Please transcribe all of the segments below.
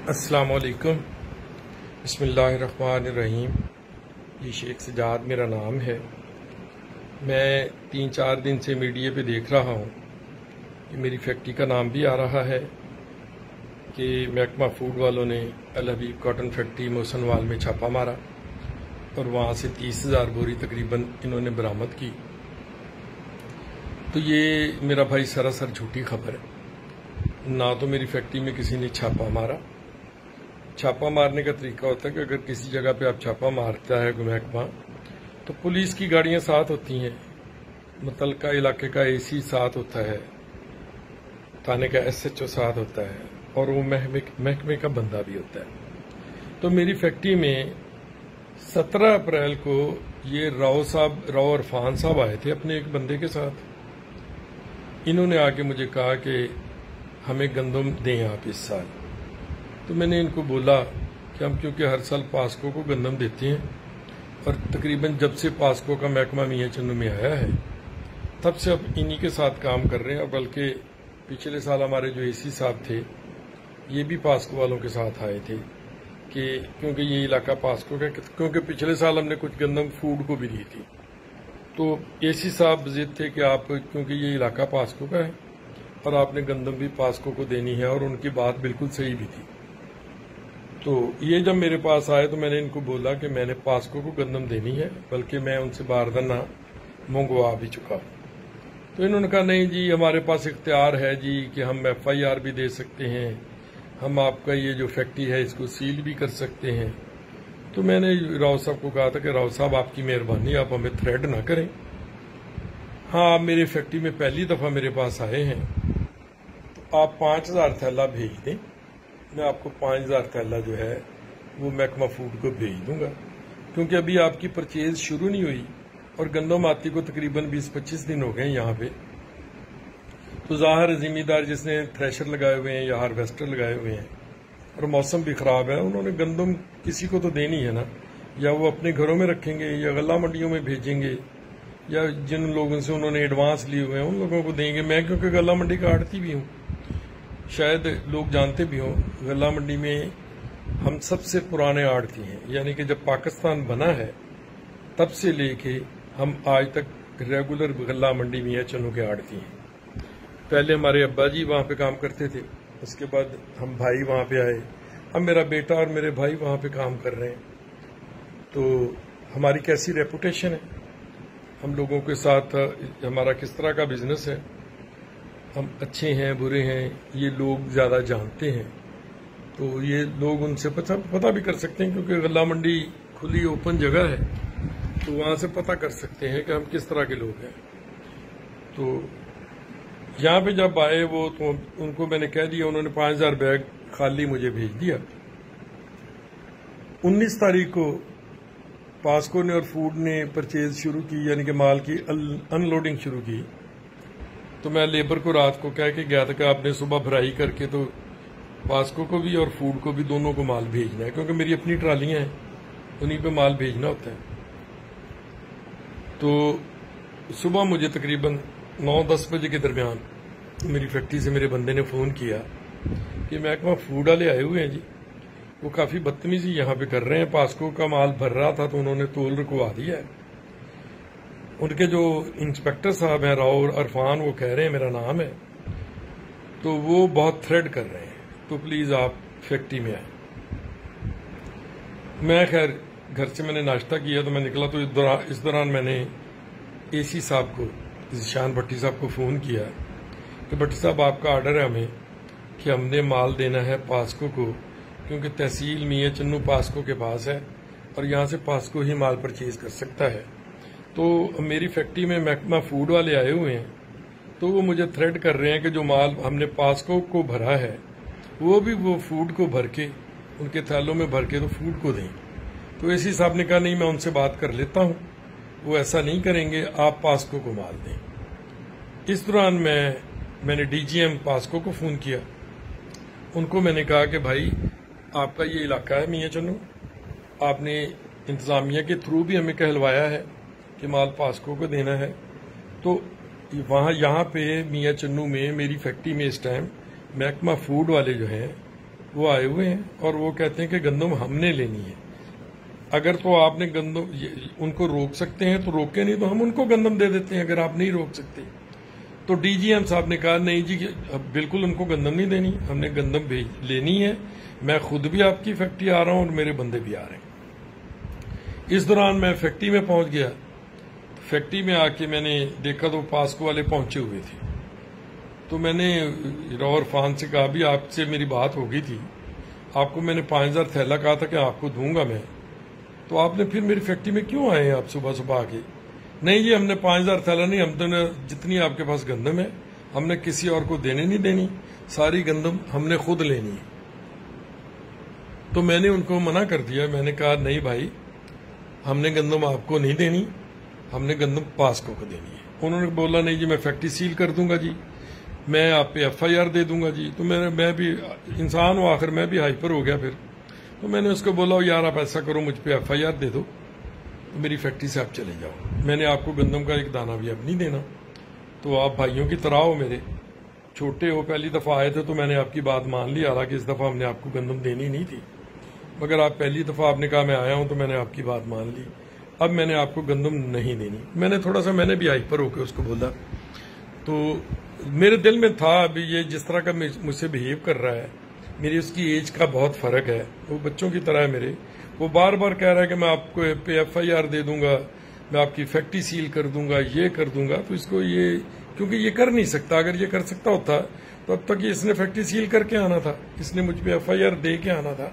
अस्सलाम वालेकुम, बिस्मिल्लाहिर्रहमानिर्रहीम। ये शेख सजाद मेरा नाम है। मैं 3-4 दिन से मीडिया पे देख रहा हूँ कि मेरी फैक्ट्री का नाम भी आ रहा है कि महकमा फूड वालों ने अल हबीब कॉटन फैक्ट्री मोहसनवाल में छापा मारा और वहाँ से 30,000 बोरी तकरीबन इन्होंने बरामद की। तो ये मेरा भाई सरासर झूठी खबर है। ना तो मेरी फैक्ट्री में किसी ने छापा मारा। छापा मारने का तरीका होता है कि अगर किसी जगह पे आप छापा मारता है महकमा, तो पुलिस की गाड़ियां साथ होती हैं, मुतलका इलाके का एसी साथ होता है, थाने का एसएचओ साथ होता है और वो महकमे का बंदा भी होता है। तो मेरी फैक्ट्री में 17 अप्रैल को ये राव इरफान साहब आए थे अपने एक बंदे के साथ। इन्होंने आके मुझे कहा कि हमें गंदम दें आप इस साल। तो मैंने इनको बोला कि हम क्योंकि हर साल पास्को को गंदम देते हैं और तकरीबन जब से पास्को का महकमा मियां चन्नू में आया है तब से अब इन्हीं के साथ काम कर रहे हैं। बल्कि पिछले साल हमारे जो एसी साहब थे ये भी पास्को वालों के साथ आए थे कि क्योंकि ये इलाका पास्को का, क्योंकि पिछले साल हमने कुछ गंदम फूड को भी दी थी। तो एसी साहब जिद थे कि आप, क्योंकि ये इलाका पास्को का है और आपने गंदम भी पास्को को देनी है, और उनकी बात बिल्कुल सही भी थी। तो ये जब मेरे पास आए तो मैंने इनको बोला कि मैंने पास्को को गंदम देनी है, बल्कि मैं उनसे बारदाना मंगवा भी चुका। तो इन्होंने कहा नहीं जी, हमारे पास इख्तियार है जी कि हम FIR भी दे सकते हैं, हम आपका ये जो फैक्ट्री है इसको सील भी कर सकते हैं। तो मैंने राव साहब को कहा था कि राव साहब आपकी मेहरबानी, आप हमें थ्रेड ना करें। हाँ, आप मेरी फैक्ट्री में पहली दफा मेरे पास आए हैं तो आप 5,000 थैला भेज दें, मैं आपको 5,000 थैला जो है वो महकमा फूड को भेज दूंगा, क्योंकि अभी आपकी परचेज शुरू नहीं हुई और गंदम आती को तकरीबन 20-25 दिन हो गए यहाँ पे। तो जाहिर जिम्मेदार जिसने थ्रेशर लगाए हुए हैं या हार्वेस्टर लगाए हुए हैं और मौसम भी खराब है, उन्होंने गंदम किसी को तो देनी है ना, या वो अपने घरों में रखेंगे या गल्ला मंडियों में भेजेंगे, या जिन लोगों से उन्होंने एडवांस लिए हुए हैं उन लोगों को देंगे। मैं क्योंकि गल्ला मंडी का आड़ती भी हूँ, शायद लोग जानते भी हों, गल्ला मंडी में हम सबसे पुराने आड़ती हैं, यानी कि जब पाकिस्तान बना है तब से लेके हम आज तक रेगुलर गल्ला मंडी मियां चन्नू के आड़ती हैं। पहले हमारे अब्बा जी वहां पे काम करते थे, उसके बाद हम भाई वहां पे आए, अब मेरा बेटा और मेरे भाई वहां पे काम कर रहे हैं। तो हमारी कैसी रेपुटेशन है, हम लोगों के साथ हमारा किस तरह का बिजनेस है, हम अच्छे हैं बुरे हैं ये लोग ज्यादा जानते हैं। तो ये लोग उनसे पता भी कर सकते हैं, क्योंकि गल्ला मंडी खुली ओपन जगह है, तो वहां से पता कर सकते हैं कि हम किस तरह के लोग हैं। तो यहाँ पे जब आए वो, तो उनको मैंने कह दिया, उन्होंने 5,000 बैग खाली मुझे भेज दिया। 19 तारीख को पास्को ने और फूड ने परचेज शुरू की, यानी कि माल की अनलोडिंग शुरू की। तो मैं लेबर को रात को कह के गया था कि आपने सुबह भराई करके तो पास्को को भी और फूड को भी, दोनों को माल भेजना है, क्योंकि मेरी अपनी ट्रालियां हैं, उन्हीं पे माल भेजना होता है। तो सुबह मुझे तकरीबन 9-10 बजे के दरमियान मेरी फैक्ट्री से मेरे बंदे ने फोन किया कि महकमा फूड वाले आए हुए हैं जी, वो काफी बदतमीजी यहाँ पे कर रहे हैं, पास्को का माल भर रहा था तो उन्होंने तोल रुकवा दिया है। उनके जो इंस्पेक्टर साहब हैं राव इरफान, वो कह रहे हैं मेरा नाम है, तो वो बहुत थ्रेड कर रहे हैं, तो प्लीज आप फैक्ट्री में आए। मैं खैर घर से मैंने नाश्ता किया तो मैं निकला, तो इस दौरान मैंने एसी साहब को, ज़ीशान भट्टी साहब को फोन किया कि भट्टी साहब आपका ऑर्डर है हमें कि हमने माल देना है पास्को को, क्योंकि तहसील मियां चन्नू पास्को के पास है और यहाँ से पास्को ही माल परचेज कर सकता है। तो मेरी फैक्ट्री में महकमा फूड वाले आए हुए हैं, तो वो मुझे थ्रेड कर रहे हैं कि जो माल हमने पास्को को भरा है वो भी वो फूड को भर के, उनके थैलों में भर के तो फूड को दें। तो एसी साहब ने कहा नहीं, मैं उनसे बात कर लेता हूँ, वो ऐसा नहीं करेंगे, आप पास्को को माल दें। इस दौरान मैंने DGM पास्को को फोन किया, उनको मैंने कहा कि भाई आपका ये इलाका है मियां चन्नू, आपने इंतजामिया के थ्रू भी हमें कहलवाया है कि माल पास्को को देना है, तो वहाँ यहाँ पे मियां चन्नू में मेरी फैक्ट्री में इस टाइम महकमा फूड वाले जो हैं वो आए हुए हैं और वो कहते हैं कि गंदम हमने लेनी है। अगर तो आपने गंदम उनको रोक सकते हैं तो रोके, नहीं तो हम उनको गंदम दे देते हैं अगर आप नहीं रोक सकते। तो डीजीएम साहब ने कहा नहीं जी, बिल्कुल उनको गंदम नहीं देनी, हमने गंदम लेनी है। मैं खुद भी आपकी फैक्ट्री आ रहा हूं और मेरे बंदे भी आ रहे हैं। इस दौरान मैं फैक्ट्री में पहुंच गया। फैक्ट्री में आके मैंने देखा तो पास्को वाले पहुंचे हुए थे। तो मैंने रॉ इरफान से कहा भी आपसे मेरी बात हो गई थी, आपको मैंने 5000 थैला कहा था कि आपको दूंगा मैं, तो आपने फिर मेरी फैक्ट्री में क्यों आए हैं आप सुबह सुबह आके? नहीं जी, हमने 5000 थैला नहीं, हम तो जितनी आपके पास गंदम है हमने किसी और को देने नहीं देनी, सारी गंदम हमने खुद लेनी है। तो मैंने उनको मना कर दिया। मैंने कहा नहीं भाई, हमने गंदम आपको नहीं देनी, हमने गंदम पास्को को देनी है। उन्होंने बोला नहीं जी, मैं फैक्ट्री सील कर दूंगा जी, मैं आप पे FIR दे दूंगा जी। तो मैं भी इंसान हूं, आखिर मैं भी हाइपर हो गया फिर। तो मैंने उसको बोला यार आप ऐसा करो, मुझ पे FIR दे दो, तो मेरी फैक्ट्री से आप चले जाओ, मैंने आपको गंदम का एक दाना भी अब नहीं देना। तो आप भाइयों की तरह हो, मेरे छोटे हो, पहली दफा आए थे तो मैंने आपकी बात मान ली। हालांकि इस दफा हमने आपको गंदम देनी नहीं थी, मगर आप पहली दफा आपने कहा मैं आया हूं तो मैंने आपकी बात मान ली। अब मैंने आपको गंदम नहीं देनी। मैंने भी हाइपर होकर उसको बोला। तो मेरे दिल में था अभी ये जिस तरह का मुझसे बिहेव कर रहा है, मेरी उसकी एज का बहुत फर्क है, वो बच्चों की तरह है मेरे। वो बार बार कह रहा है कि मैं आपको पे FIR दे दूंगा, मैं आपकी फैक्ट्री सील कर दूंगा, ये कर दूंगा। तो इसको ये, क्योंकि ये कर नहीं सकता, अगर ये कर सकता होता तो अब तक इसने फैक्ट्री सील करके आना था, इसने मुझ पे FIR दे के आना था।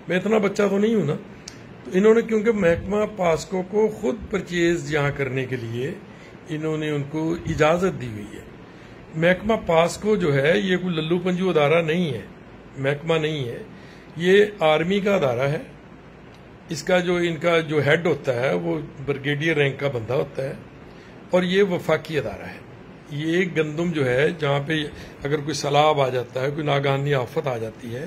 मैं इतना बच्चा तो नहीं हूं ना। तो इन्होंने, क्योंकि महकमा पास्को को खुद परचेज यहाँ करने के लिए इन्होंने उनको इजाजत दी हुई है। महकमा पास्को जो है ये कोई लल्लू पंजू अदारा नहीं है, महकमा नहीं है, ये आर्मी का अदारा है। इसका जो इनका जो हेड होता है वो ब्रिगेडियर रैंक का बंदा होता है और ये वफाकी अदारा है। ये गंदम जो है जहाँ पे अगर कोई सैलाब आ जाता है, कोई नागहानी आफत आ जाती है,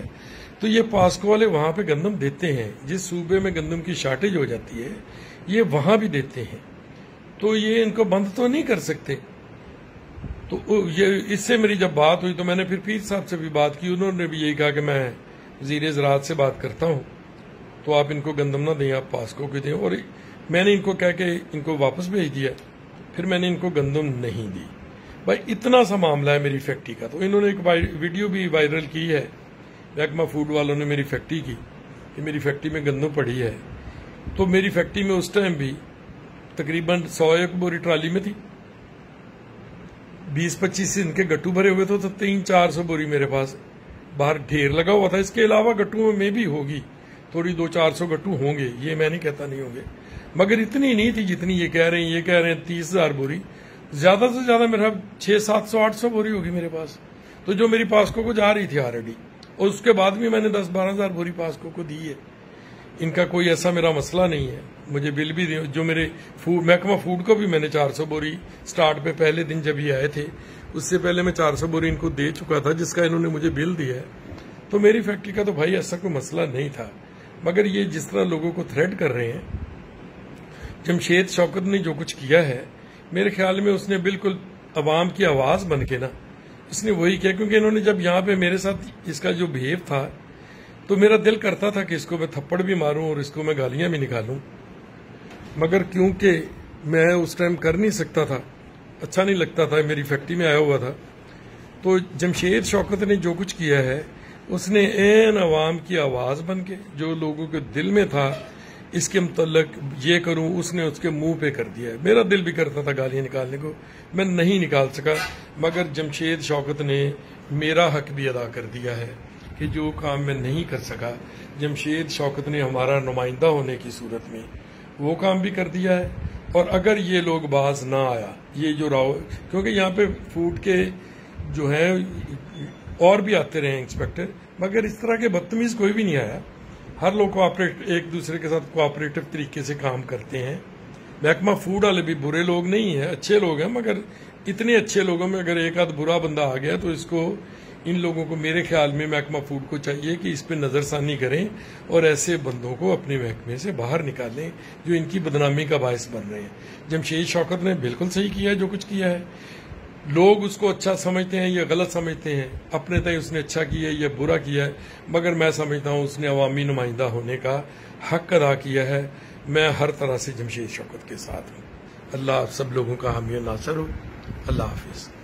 तो ये पास्को वाले वहां पे गंदम देते हैं। जिस सूबे में गंदम की शार्टेज हो जाती है ये वहां भी देते हैं। तो ये इनको बंद तो नहीं कर सकते। तो ये इससे मेरी जब बात हुई तो मैंने फिर पीर साहब से भी बात की। उन्होंने भी यही कहा कि मैं वज़ीर ज़राअत से बात करता हूं, तो आप इनको गंदम ना दें, आप पास्को को दें। और मैंने इनको कह के इनको वापस भेज दिया। फिर मैंने इनको गंदम नहीं दी। भाई इतना सा मामला है मेरी फैक्ट्री का। तो इन्होंने एक वीडियो भी वायरल की है, महकमा फूड वालों ने मेरी फैक्ट्री की, कि मेरी फैक्ट्री में गंदम पड़ी है। तो मेरी फैक्ट्री में उस टाइम भी तकरीबन 100 बोरी ट्राली में थी, 20-25 इनके गट्टू भरे हुए थे, तो 300-400 बोरी मेरे पास बाहर ढेर लगा हुआ था। इसके अलावा गट्टुओं में भी होगी थोड़ी, 200-400 गट्टू होंगे, ये मैं नहीं कहता नहीं होंगे, मगर इतनी नहीं थी जितनी ये कह रहे हैं। ये कह रहे हैं 30,000 बोरी, ज्यादा से ज्यादा मेरा 600-700-800 बोरी होगी मेरे पास, तो जो मेरी पास्को को जा रही थी ऑलरेडी। और उसके बाद भी मैंने 10-12,000 बोरी पास्को को दी है। इनका कोई ऐसा मेरा मसला नहीं है। मुझे बिल भी जो मेरे महकमा फूड को भी मैंने 400 बोरी स्टार्ट पे पहले दिन जब ये आए थे उससे पहले मैं 400 बोरी इनको दे चुका था, जिसका इन्होंने मुझे बिल दिया है। तो मेरी फैक्ट्री का तो भाई ऐसा कोई मसला नहीं था। मगर ये जिस तरह लोगों को थ्रेट कर रहे हैं, जमशेद शौकत ने जो कुछ किया है, मेरे ख्याल में उसने बिल्कुल अवाम की आवाज बन के ना इसने वही किया। क्योंकि इन्होंने जब यहाँ पे मेरे साथ इसका जो बिहेव था, तो मेरा दिल करता था कि इसको मैं थप्पड़ भी मारूं और इसको मैं गालियां भी निकालूं, मगर क्योंकि मैं उस टाइम कर नहीं सकता था, अच्छा नहीं लगता था, मेरी फैक्ट्री में आया हुआ था। तो जमशेद शौकत ने जो कुछ किया है, उसने एन अवाम की आवाज बन के जो लोगों के दिल में था इसके मुतल्लक ये करूं, उसने उसके मुंह पे कर दिया है। मेरा दिल भी करता था गालियां निकालने को, मैं नहीं निकाल सका, मगर जमशेद शौकत ने मेरा हक भी अदा कर दिया है कि जो काम मैं नहीं कर सका, जमशेद शौकत ने हमारा नुमाइंदा होने की सूरत में वो काम भी कर दिया है। और अगर ये लोग बाज ना आया, ये जो राव, क्योंकि यहाँ पे फूड के जो है और भी आते रहे इंस्पेक्टर, मगर इस तरह के बदतमीज कोई भी नहीं आया। हर लोग एक दूसरे के साथ कोऑपरेटिव तरीके से काम करते हैं। महकमा फूड वाले भी बुरे लोग नहीं है, अच्छे लोग हैं, मगर इतने अच्छे लोगों में अगर एक आध बुरा बंदा आ गया तो इसको, इन लोगों को मेरे ख्याल में महकमा फूड को चाहिए कि इस पे नजरसानी करें और ऐसे बंदों को अपने महकमे से बाहर निकालें जो इनकी बदनामी का बायस बन रहे हैं। जमशेद शौकत ने बिल्कुल सही किया है जो कुछ किया है। लोग उसको अच्छा समझते हैं या गलत समझते हैं, अपने तय उसने अच्छा किया है या बुरा किया है, मगर मैं समझता हूँ उसने अवामी नुमाइंदा होने का हक अदा किया है। मैं हर तरह से जमशेद शौकत के साथ हूँ। अल्लाह आप सब लोगों का हामी नासर हो। अल्लाह हाफिज़।